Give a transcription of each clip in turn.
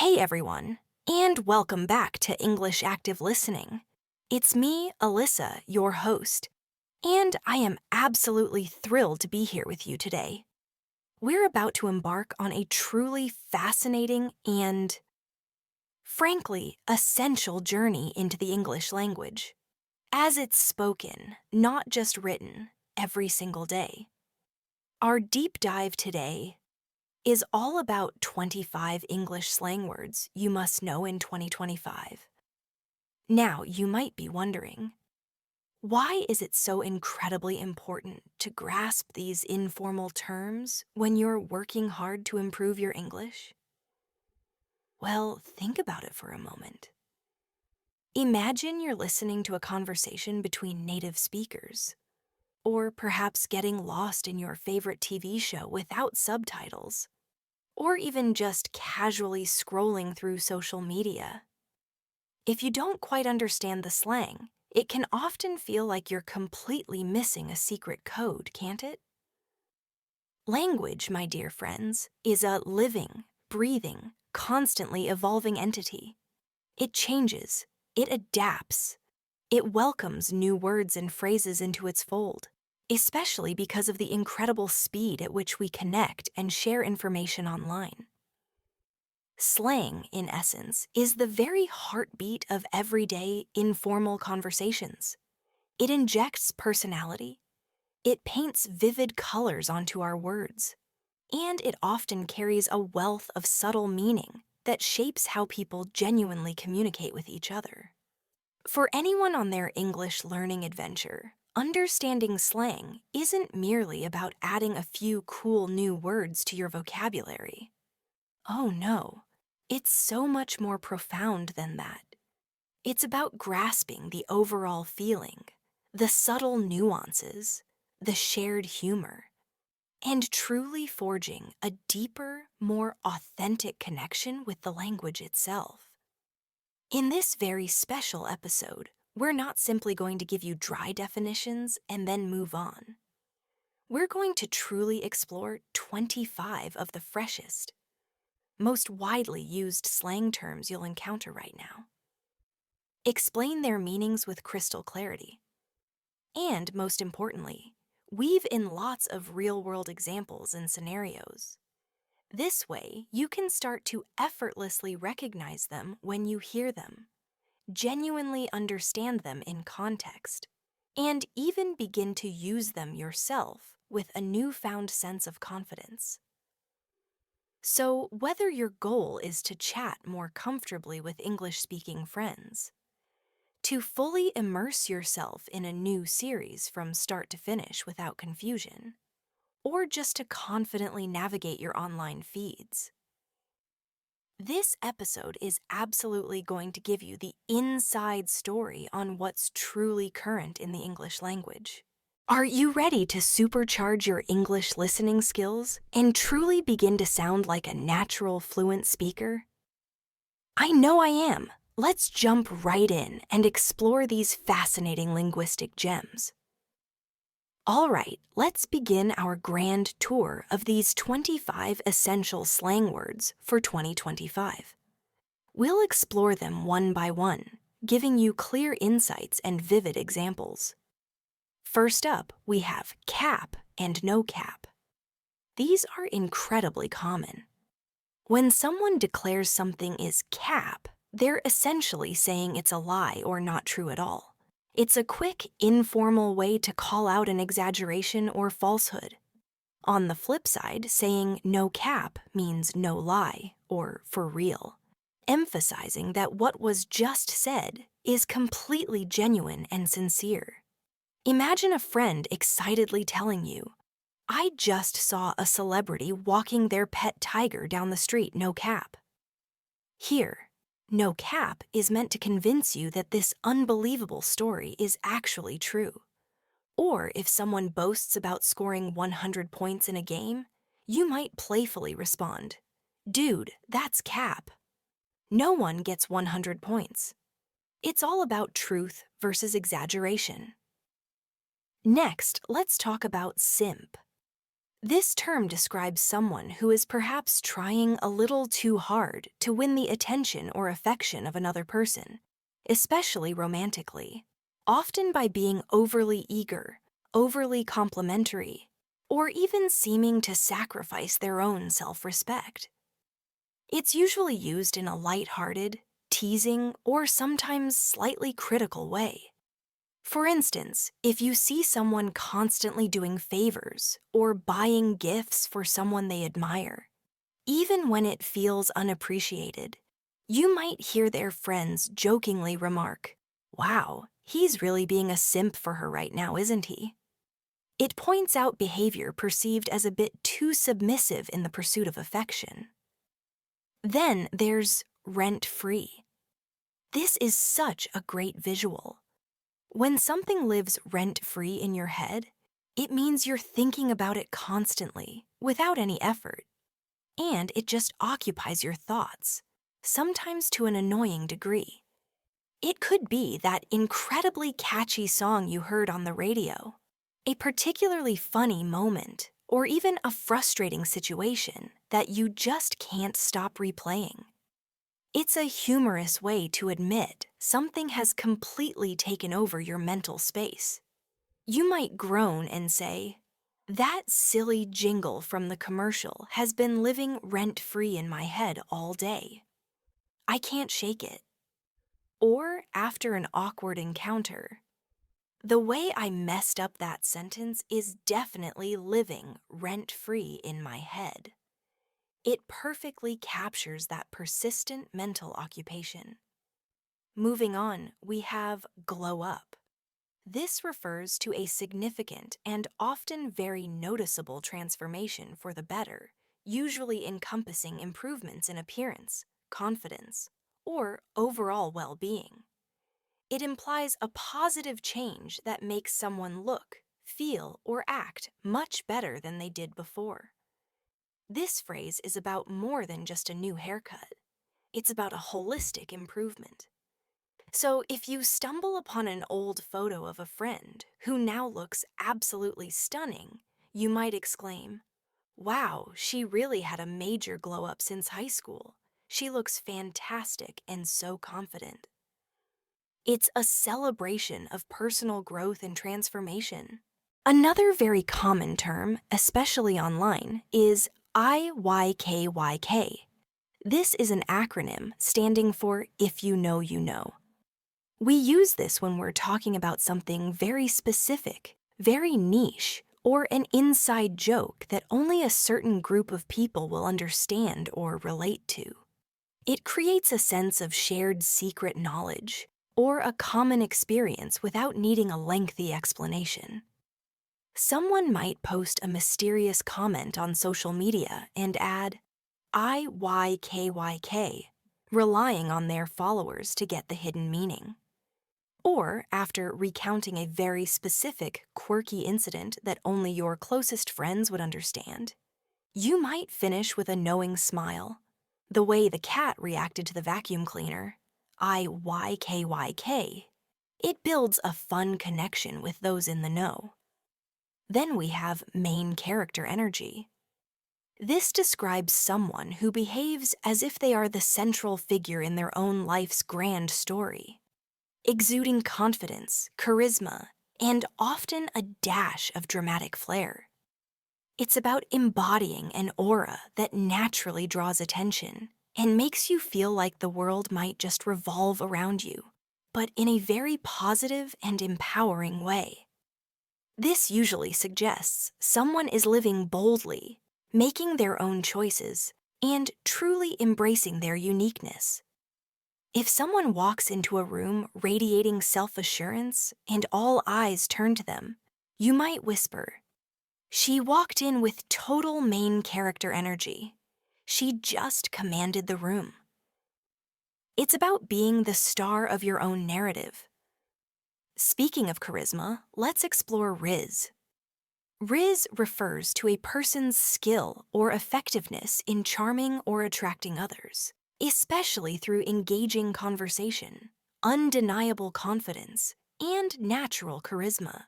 Hey everyone, and welcome back to English Active Listening. It's me, Alyssa, your host, and I am absolutely thrilled to be here with you today. We're about to embark on a truly fascinating and, frankly, essential journey into the English language, as it's spoken, not just written, every single day. Our deep dive today is all about 25 English slang words you must know in 2025. Now, you might be wondering, why is it so incredibly important to grasp these informal terms when you're working hard to improve your English? Well, think about it for a moment. Imagine you're listening to a conversation between native speakers, or perhaps getting lost in your favorite TV show without subtitles, or even just casually scrolling through social media. If you don't quite understand the slang, it can often feel like you're completely missing a secret code, can't it? Language, my dear friends, is a living, breathing, constantly evolving entity. It changes, it adapts, it welcomes new words and phrases into its fold, especially because of the incredible speed at which we connect and share information online. Slang, in essence, is the very heartbeat of everyday, informal conversations. It injects personality, it paints vivid colors onto our words, and it often carries a wealth of subtle meaning that shapes how people genuinely communicate with each other. For anyone on their English learning adventure, understanding slang isn't merely about adding a few cool new words to your vocabulary. Oh no, it's so much more profound than that. It's about grasping the overall feeling, the subtle nuances, the shared humor, and truly forging a deeper, more authentic connection with the language itself. In this very special episode, we're not simply going to give you dry definitions and then move on. We're going to truly explore 25 of the freshest, most widely used slang terms you'll encounter right now. Explain their meanings with crystal clarity. And most importantly, weave in lots of real-world examples and scenarios. This way, you can start to effortlessly recognize them when you hear them, genuinely understand them in context, and even begin to use them yourself with a newfound sense of confidence. So, whether your goal is to chat more comfortably with English-speaking friends, to fully immerse yourself in a new series from start to finish without confusion, or just to confidently navigate your online feeds, this episode is absolutely going to give you the inside story on what's truly current in the English language. Are you ready to supercharge your English listening skills and truly begin to sound like a natural, fluent speaker? I know I am. Let's jump right in and explore these fascinating linguistic gems. All right, let's begin our grand tour of these 25 essential slang words for 2025. We'll explore them one by one, giving you clear insights and vivid examples. First up, we have cap and no cap. These are incredibly common. When someone declares something is cap, they're essentially saying it's a lie or not true at all. It's a quick, informal way to call out an exaggeration or falsehood. On the flip side, saying no cap means no lie or for real, emphasizing that what was just said is completely genuine and sincere. Imagine a friend excitedly telling you, "I just saw a celebrity walking their pet tiger down the street, no cap." Here, no cap is meant to convince you that this unbelievable story is actually true. Or if someone boasts about scoring 100 points in a game, you might playfully respond, "Dude, that's cap." No one gets 100 points. It's all about truth versus exaggeration. Next, let's talk about simp. This term describes someone who is perhaps trying a little too hard to win the attention or affection of another person, especially romantically, often by being overly eager, overly complimentary, or even seeming to sacrifice their own self-respect. It's usually used in a lighthearted, teasing, or sometimes slightly critical way. For instance, if you see someone constantly doing favors or buying gifts for someone they admire, even when it feels unappreciated, you might hear their friends jokingly remark, "Wow, he's really being a simp for her right now, isn't he?" It points out behavior perceived as a bit too submissive in the pursuit of affection. Then there's rent-free. This is such a great visual. When something lives rent-free in your head, it means you're thinking about it constantly, without any effort. And it just occupies your thoughts, sometimes to an annoying degree. It could be that incredibly catchy song you heard on the radio, a particularly funny moment, or even a frustrating situation that you just can't stop replaying. It's a humorous way to admit something has completely taken over your mental space. You might groan and say, "That silly jingle from the commercial has been living rent-free in my head all day. I can't shake it." Or after an awkward encounter, "The way I messed up that sentence is definitely living rent-free in my head." It perfectly captures that persistent mental occupation. Moving on, we have glow up. This refers to a significant and often very noticeable transformation for the better, usually encompassing improvements in appearance, confidence, or overall well-being. It implies a positive change that makes someone look, feel, or act much better than they did before. This phrase is about more than just a new haircut. It's about a holistic improvement. So if you stumble upon an old photo of a friend who now looks absolutely stunning, you might exclaim, "Wow, she really had a major glow up since high school. She looks fantastic and so confident." It's a celebration of personal growth and transformation. Another very common term, especially online, is IYKYK. This is an acronym standing for If You Know, You Know. We use this when we're talking about something very specific, very niche, or an inside joke that only a certain group of people will understand or relate to. It creates a sense of shared secret knowledge or a common experience without needing a lengthy explanation. Someone might post a mysterious comment on social media and add IYKYK, relying on their followers to get the hidden meaning. Or, after recounting a very specific, quirky incident that only your closest friends would understand, you might finish with a knowing smile. The way the cat reacted to the vacuum cleaner, IYKYK, it builds a fun connection with those in the know. Then we have main character energy. This describes someone who behaves as if they are the central figure in their own life's grand story, exuding confidence, charisma, and often a dash of dramatic flair. It's about embodying an aura that naturally draws attention and makes you feel like the world might just revolve around you, but in a very positive and empowering way. This usually suggests someone is living boldly, making their own choices, and truly embracing their uniqueness. If someone walks into a room radiating self-assurance and all eyes turn to them, you might whisper, "She walked in with total main character energy. She just commanded the room." It's about being the star of your own narrative. Speaking of charisma, let's explore Riz. Riz refers to a person's skill or effectiveness in charming or attracting others, especially through engaging conversation, undeniable confidence, and natural charisma.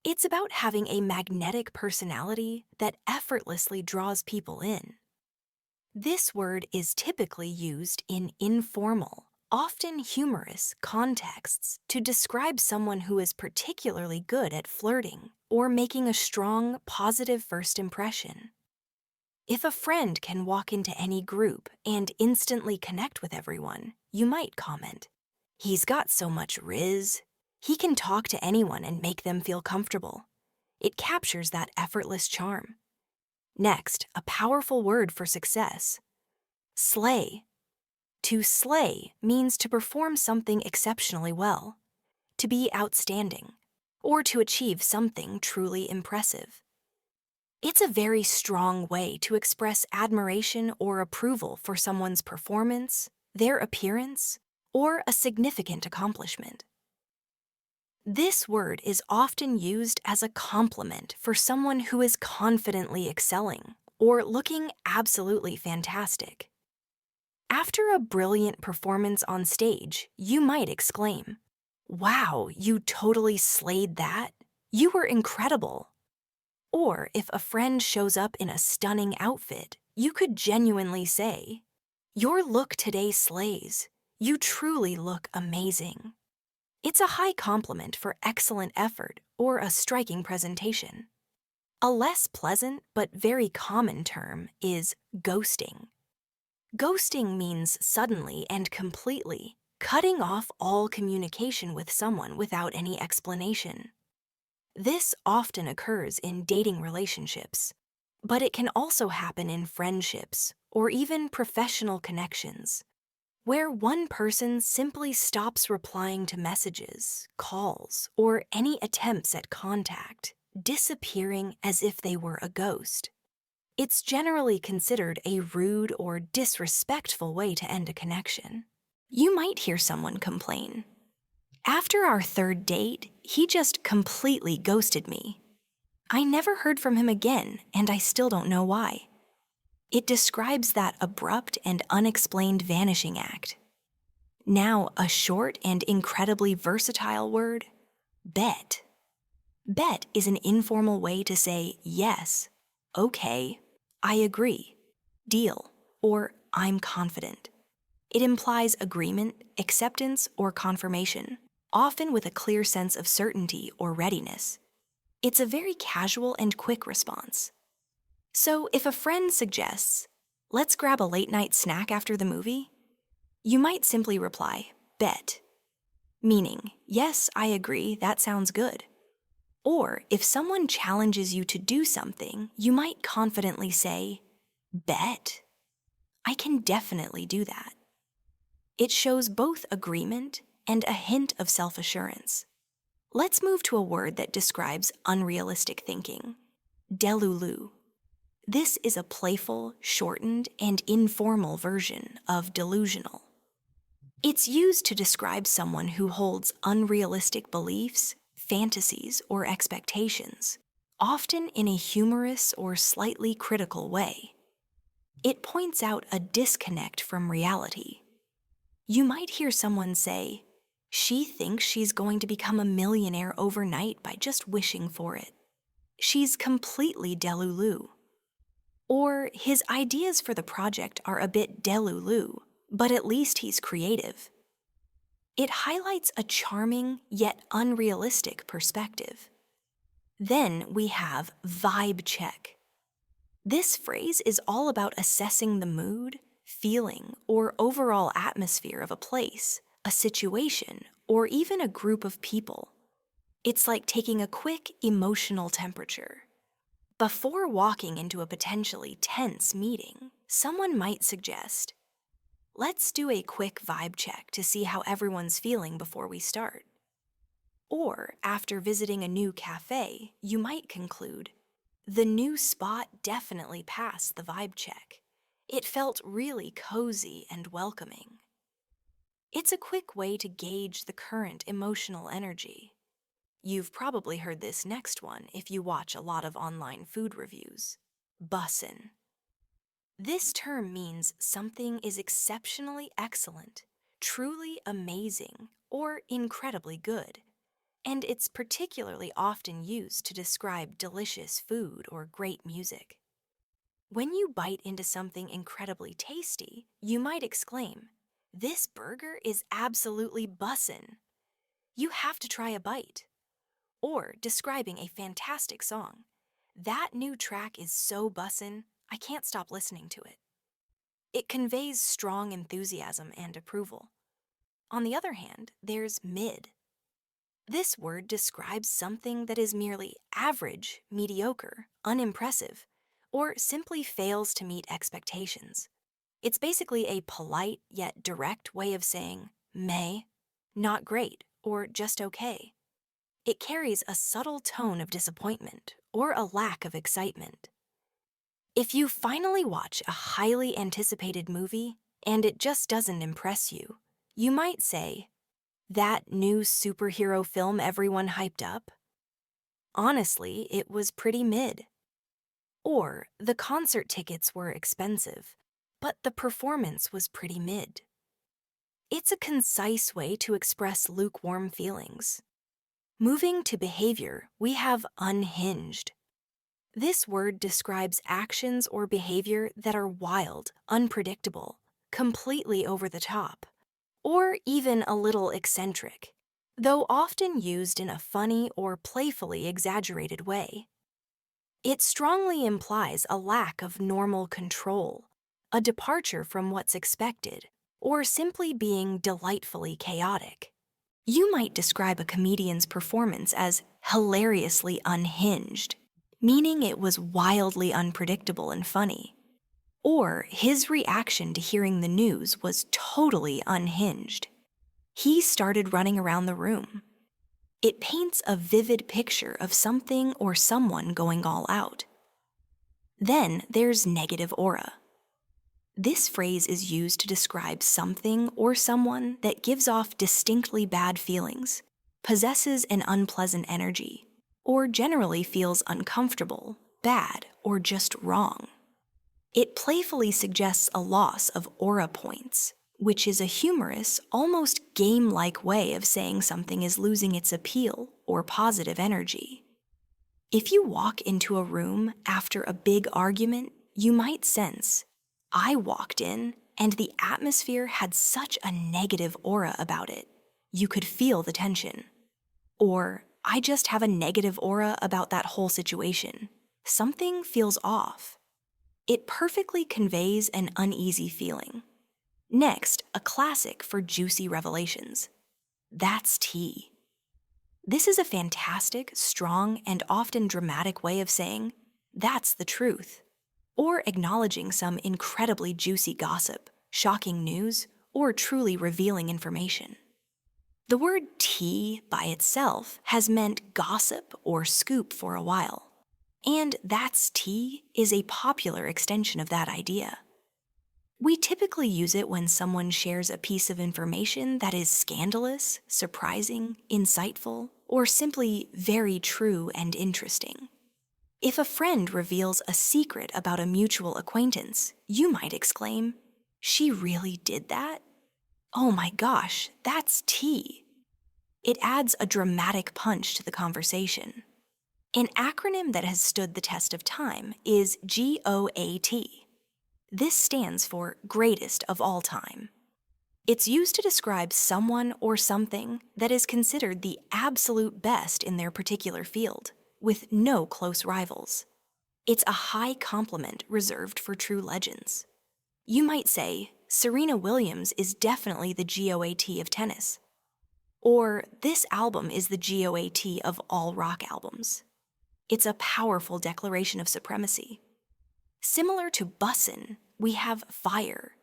It's about having a magnetic personality that effortlessly draws people in. This word is typically used in informal, often humorous contexts to describe someone who is particularly good at flirting or making a strong, positive first impression. If a friend can walk into any group and instantly connect with everyone, you might comment, "He's got so much riz. He can talk to anyone and make them feel comfortable." It captures that effortless charm. Next, a powerful word for success: slay. To slay means to perform something exceptionally well, to be outstanding, or to achieve something truly impressive. It's a very strong way to express admiration or approval for someone's performance, their appearance, or a significant accomplishment. This word is often used as a compliment for someone who is confidently excelling or looking absolutely fantastic. After a brilliant performance on stage, you might exclaim, "Wow, you totally slayed that. You were incredible." Or if a friend shows up in a stunning outfit, you could genuinely say, "Your look today slays. You truly look amazing." It's a high compliment for excellent effort or a striking presentation. A less pleasant but very common term is ghosting. Ghosting means suddenly and completely cutting off all communication with someone without any explanation. This often occurs in dating relationships, but it can also happen in friendships or even professional connections, where one person simply stops replying to messages, calls, or any attempts at contact, disappearing as if they were a ghost. It's generally considered a rude or disrespectful way to end a connection. You might hear someone complain, "After our third date, he just completely ghosted me. I never heard from him again, and I still don't know why." It describes that abrupt and unexplained vanishing act. Now, a short and incredibly versatile word: bet. Bet is an informal way to say yes, okay, I agree, deal, or I'm confident. It implies agreement, acceptance, or confirmation, often with a clear sense of certainty or readiness. It's a very casual and quick response. So if a friend suggests, "Let's grab a late-night snack after the movie," you might simply reply, "Bet," meaning, "Yes, I agree, that sounds good." Or if someone challenges you to do something, you might confidently say, "Bet, I can definitely do that." It shows both agreement and a hint of self-assurance. Let's move to a word that describes unrealistic thinking: delulu. This is a playful, shortened, and informal version of delusional. It's used to describe someone who holds unrealistic beliefs, fantasies, or expectations, often in a humorous or slightly critical way. It points out a disconnect from reality. You might hear someone say, "She thinks she's going to become a millionaire overnight by just wishing for it. She's completely delulu." Or, "His ideas for the project are a bit delulu, but at least he's creative." It highlights a charming yet unrealistic perspective. Then we have vibe check. This phrase is all about assessing the mood, feeling, or overall atmosphere of a place, a situation, or even a group of people. It's like taking a quick emotional temperature. Before walking into a potentially tense meeting, someone might suggest, "Let's do a quick vibe check to see how everyone's feeling before we start." Or, after visiting a new cafe, you might conclude, "The new spot definitely passed the vibe check. It felt really cozy and welcoming." It's a quick way to gauge the current emotional energy. You've probably heard this next one if you watch a lot of online food reviews: bussin'. This term means something is exceptionally excellent, truly amazing, or incredibly good. and it's particularly often used to describe delicious food or great music. When you bite into something incredibly tasty, you might exclaim, "This burger is absolutely bussin'. You have to try a bite." Or describing a fantastic song, "That new track is so bussin', I can't stop listening to it." It conveys strong enthusiasm and approval. On the other hand, there's mid. This word describes something that is merely average, mediocre, unimpressive, or simply fails to meet expectations. It's basically a polite yet direct way of saying may, not great, or just okay. It carries a subtle tone of disappointment or a lack of excitement. If you finally watch a highly anticipated movie and it just doesn't impress you, you might say, "That new superhero film everyone hyped up? Honestly, it was pretty mid." Or, "The concert tickets were expensive, but the performance was pretty mid." It's a concise way to express lukewarm feelings. Moving to behavior, we have unhinged. This word describes actions or behavior that are wild, unpredictable, completely over the top, or even a little eccentric, though often used in a funny or playfully exaggerated way. It strongly implies a lack of normal control, a departure from what's expected, or simply being delightfully chaotic. You might describe a comedian's performance as hilariously unhinged, meaning it was wildly unpredictable and funny. Or his reaction to hearing the news was totally unhinged. He started running around the room. It paints a vivid picture of something or someone going all out. Then there's negative aura. This phrase is used to describe something or someone that gives off distinctly bad feelings, possesses an unpleasant energy, or generally feels uncomfortable, bad, or just wrong. It playfully suggests a loss of aura points, which is a humorous, almost game-like way of saying something is losing its appeal or positive energy. If you walk into a room after a big argument, you might sense, "I walked in, and the atmosphere had such a negative aura about it. You could feel the tension." Or, "I just have a negative aura about that whole situation. Something feels off." It perfectly conveys an uneasy feeling. Next, a classic for juicy revelations. "That's tea." This is a fantastic, strong, and often dramatic way of saying, "That's the truth," or acknowledging some incredibly juicy gossip, shocking news, or truly revealing information. The word tea by itself has meant gossip or scoop for a while, and "that's tea" is a popular extension of that idea. We typically use it when someone shares a piece of information that is scandalous, surprising, insightful, or simply very true and interesting. If a friend reveals a secret about a mutual acquaintance, you might exclaim, "She really did that? Oh my gosh, that's tea." It adds a dramatic punch to the conversation. An acronym that has stood the test of time is GOAT. This stands for greatest of all time. It's used to describe someone or something that is considered the absolute best in their particular field, with no close rivals. It's a high compliment reserved for true legends. You might say, "Serena Williams is definitely the GOAT of tennis." Or, "This album is the GOAT of all rock albums." It's a powerful declaration of supremacy. Similar to bussin', we have fire.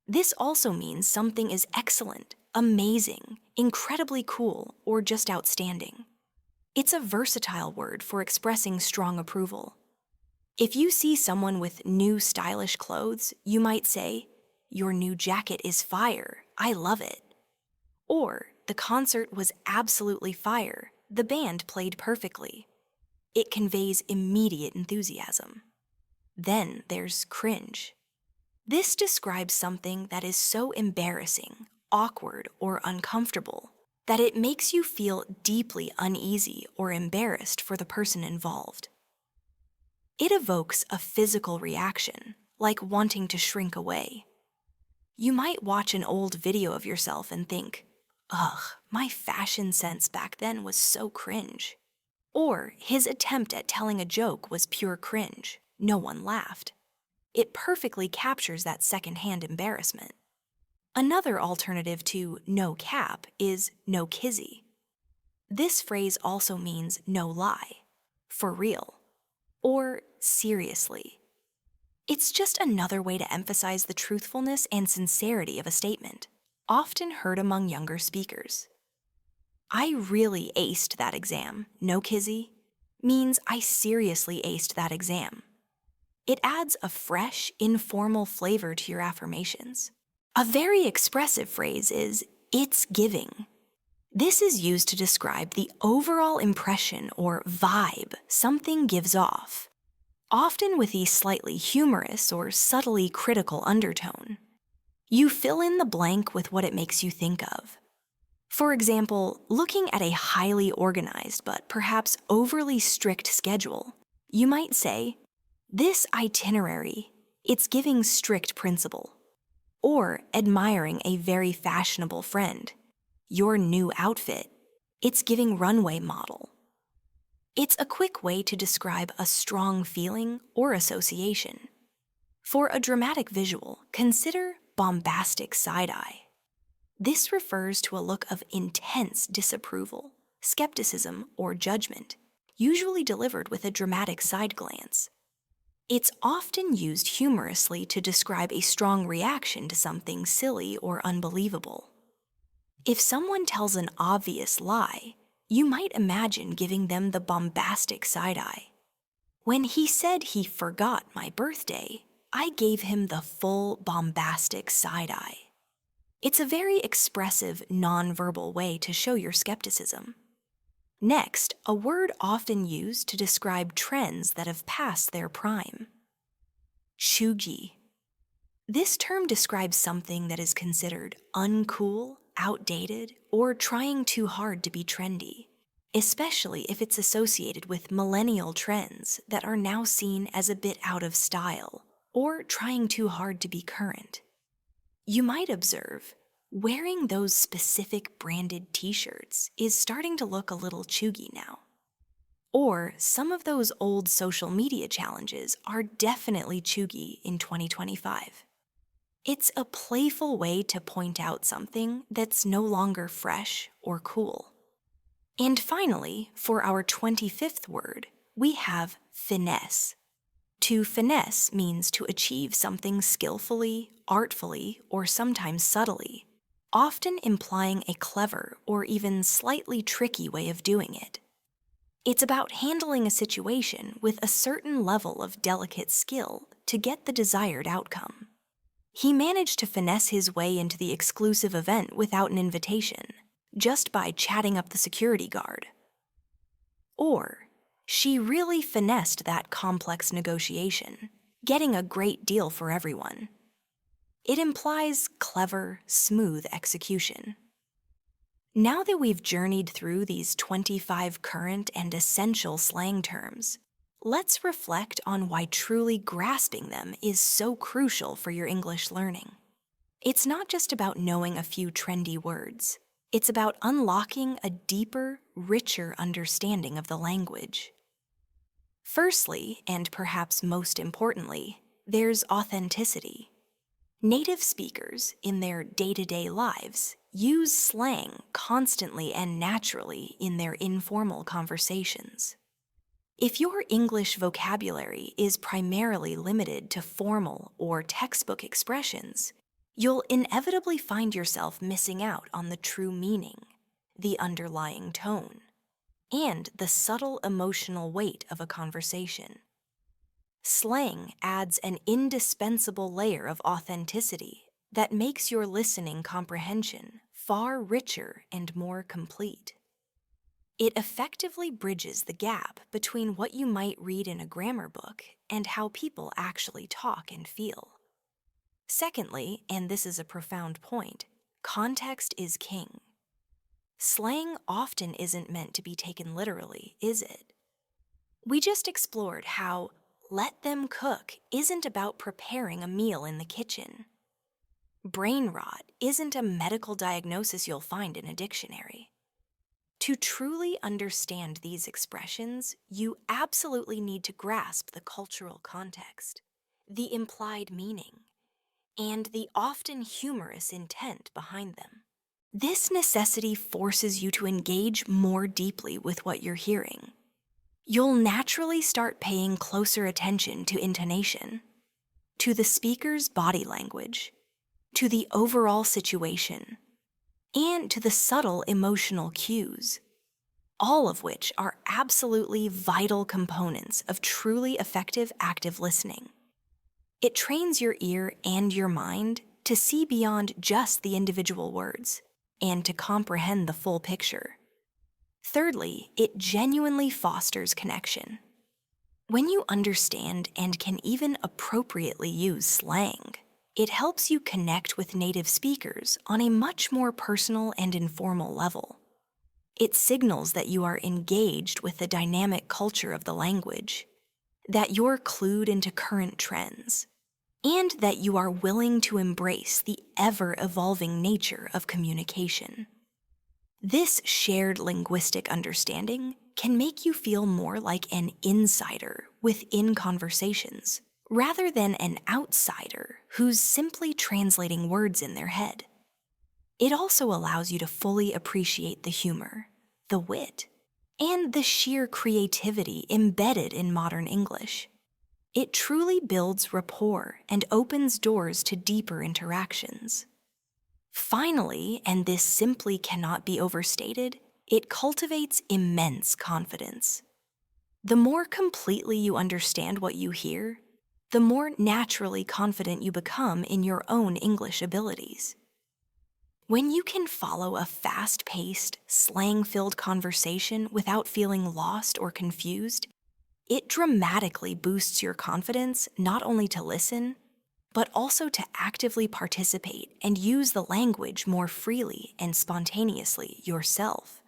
This also means something is excellent, amazing, incredibly cool, or just outstanding. It's a versatile word for expressing strong approval. If you see someone with new stylish clothes, you might say, "Your new jacket is fire, I love it." Or, "The concert was absolutely fire, the band played perfectly." It conveys immediate enthusiasm. Then there's cringe. This describes something that is so embarrassing, awkward, or uncomfortable that it makes you feel deeply uneasy or embarrassed for the person involved. It evokes a physical reaction, like wanting to shrink away. You might watch an old video of yourself and think, "Ugh, my fashion sense back then was so cringe." Or his attempt at telling a joke was pure cringe. No one laughed. It perfectly captures that secondhand embarrassment. Another alternative to no cap is no kizzy. This phrase also means no lie, for real, or seriously. It's just another way to emphasize the truthfulness and sincerity of a statement, often heard among younger speakers. "I really aced that exam, no kizzy," means I seriously aced that exam. It adds a fresh, informal flavor to your affirmations. A very expressive phrase is "it's giving." This is used to describe the overall impression or vibe something gives off, often with a slightly humorous or subtly critical undertone. You fill in the blank with what it makes you think of. For example, looking at a highly organized but perhaps overly strict schedule, you might say, "This itinerary, it's giving strict principle." Or admiring a very fashionable friend, "Your new outfit, it's giving runway model." It's a quick way to describe a strong feeling or association. For a dramatic visual, consider bombastic side-eye. This refers to a look of intense disapproval, skepticism, or judgment, usually delivered with a dramatic side glance. It's often used humorously to describe a strong reaction to something silly or unbelievable. If someone tells an obvious lie, you might imagine giving them the bombastic side-eye. "When he said he forgot my birthday, I gave him the full bombastic side-eye." It's a very expressive, non-verbal way to show your skepticism. Next, a word often used to describe trends that have passed their prime. Cheugy. This term describes something that is considered uncool, outdated, or trying too hard to be trendy, especially if it's associated with millennial trends that are now seen as a bit out of style, or trying too hard to be current. You might observe, wearing those specific branded t-shirts is starting to look a little cheugy now. Or some of those old social media challenges are definitely cheugy in 2025. It's a playful way to point out something that's no longer fresh or cool. And finally, for our 25th word, we have finesse. To finesse means to achieve something skillfully, artfully, or sometimes subtly, often implying a clever or even slightly tricky way of doing it. It's about handling a situation with a certain level of delicate skill to get the desired outcome. He managed to finesse his way into the exclusive event without an invitation, just by chatting up the security guard. Or, she really finessed that complex negotiation, getting a great deal for everyone. It implies clever, smooth execution. Now that we've journeyed through these 25 current and essential slang terms, let's reflect on why truly grasping them is so crucial for your English learning. It's not just about knowing a few trendy words. It's about unlocking a deeper, richer understanding of the language. Firstly, and perhaps most importantly, there's authenticity. Native speakers, in their day-to-day lives, use slang constantly and naturally in their informal conversations. If your English vocabulary is primarily limited to formal or textbook expressions, you'll inevitably find yourself missing out on the true meaning, the underlying tone, and the subtle emotional weight of a conversation. Slang adds an indispensable layer of authenticity that makes your listening comprehension far richer and more complete. It effectively bridges the gap between what you might read in a grammar book and how people actually talk and feel. Secondly, and this is a profound point, context is king. Slang often isn't meant to be taken literally, is it? We just explored how "let them cook" isn't about preparing a meal in the kitchen. Brain rot isn't a medical diagnosis you'll find in a dictionary. To truly understand these expressions, you absolutely need to grasp the cultural context, the implied meaning, and the often humorous intent behind them. This necessity forces you to engage more deeply with what you're hearing. You'll naturally start paying closer attention to intonation, to the speaker's body language, to the overall situation, and to the subtle emotional cues, all of which are absolutely vital components of truly effective active listening. It trains your ear and your mind to see beyond just the individual words and to comprehend the full picture. Thirdly, it genuinely fosters connection. When you understand and can even appropriately use slang, it helps you connect with native speakers on a much more personal and informal level. It signals that you are engaged with the dynamic culture of the language, that you're clued into current trends, and that you are willing to embrace the ever-evolving nature of communication. This shared linguistic understanding can make you feel more like an insider within conversations, rather than an outsider who's simply translating words in their head. It also allows you to fully appreciate the humor, the wit, and the sheer creativity embedded in modern English. It truly builds rapport and opens doors to deeper interactions. Finally, and this simply cannot be overstated, it cultivates immense confidence. The more completely you understand what you hear, the more naturally confident you become in your own English abilities. When you can follow a fast-paced, slang-filled conversation without feeling lost or confused, it dramatically boosts your confidence not only to listen, but also to actively participate and use the language more freely and spontaneously yourself.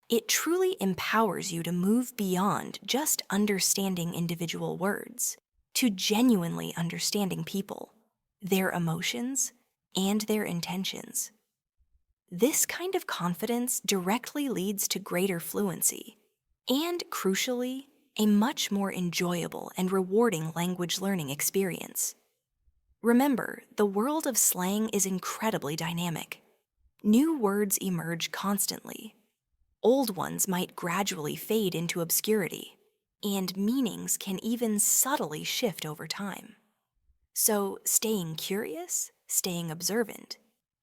It truly empowers you to move beyond just understanding individual words to genuinely understanding people, their emotions, and their intentions. This kind of confidence directly leads to greater fluency and, crucially, a much more enjoyable and rewarding language learning experience. Remember, the world of slang is incredibly dynamic. New words emerge constantly. Old ones might gradually fade into obscurity, and meanings can even subtly shift over time. So, staying curious, staying observant,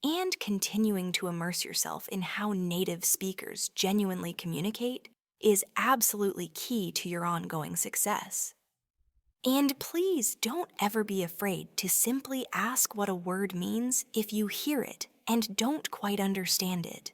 and continuing to immerse yourself in how native speakers genuinely communicate is absolutely key to your ongoing success. And please don't ever be afraid to simply ask what a word means if you hear it and don't quite understand it.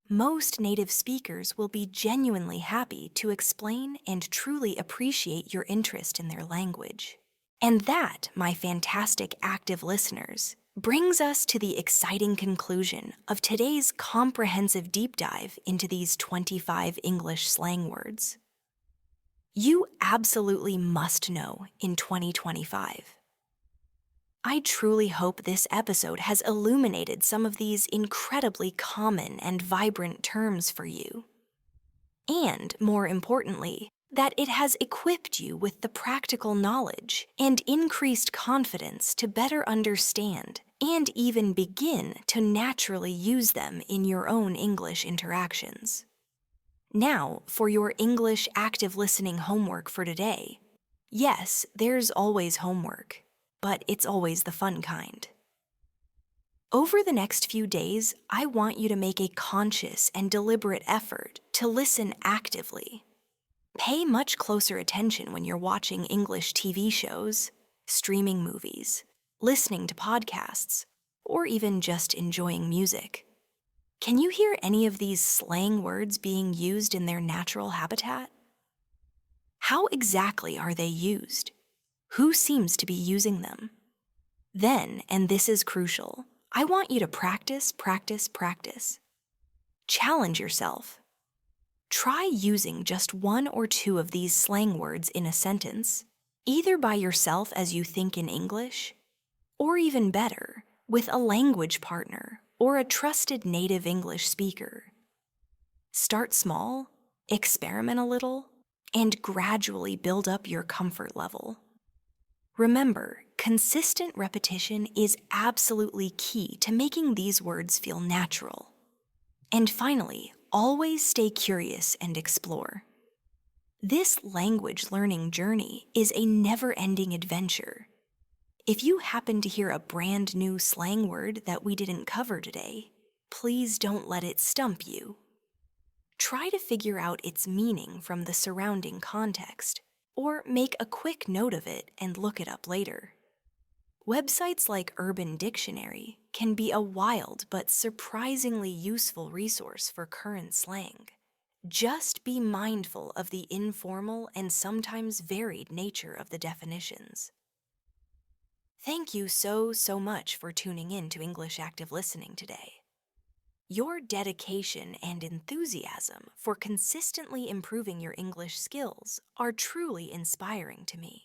Most native speakers will be genuinely happy to explain and truly appreciate your interest in their language. And that, my fantastic active listeners, brings us to the exciting conclusion of today's comprehensive deep dive into these 25 English slang words. You absolutely must know in 2025. I truly hope this episode has illuminated some of these incredibly common and vibrant terms for you. And, more importantly, that it has equipped you with the practical knowledge and increased confidence to better understand and even begin to naturally use them in your own English interactions. Now, for your English active listening homework for today. Yes, there's always homework, but it's always the fun kind. Over the next few days, I want you to make a conscious and deliberate effort to listen actively. Pay much closer attention when you're watching English TV shows, streaming movies, listening to podcasts, or even just enjoying music. Can you hear any of these slang words being used in their natural habitat? How exactly are they used? Who seems to be using them? Then, and this is crucial, I want you to practice. Challenge yourself. Try using just one or two of these slang words in a sentence, either by yourself as you think in English, or even better, with a language partner or a trusted native English speaker. Start small, experiment a little, and gradually build up your comfort level. Remember, consistent repetition is absolutely key to making these words feel natural. And finally, always stay curious and explore. This language learning journey is a never-ending adventure. If you happen to hear a brand new slang word that we didn't cover today, please don't let it stump you. Try to figure out its meaning from the surrounding context, or make a quick note of it and look it up later. Websites like Urban Dictionary can be a wild but surprisingly useful resource for current slang. Just be mindful of the informal and sometimes varied nature of the definitions. Thank you so much for tuning in to English Active Listening today. Your dedication and enthusiasm for consistently improving your English skills are truly inspiring to me.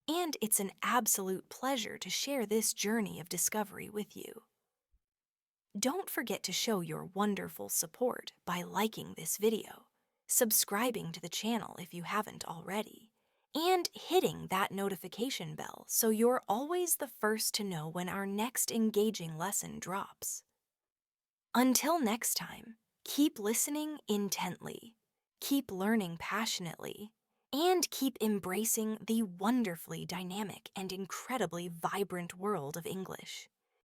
And it's an absolute pleasure to share this journey of discovery with you. Don't forget to show your wonderful support by liking this video, subscribing to the channel if you haven't already, and hitting that notification bell so you're always the first to know when our next engaging lesson drops. Until next time, keep listening intently, keep learning passionately, and keep embracing the wonderfully dynamic and incredibly vibrant world of English.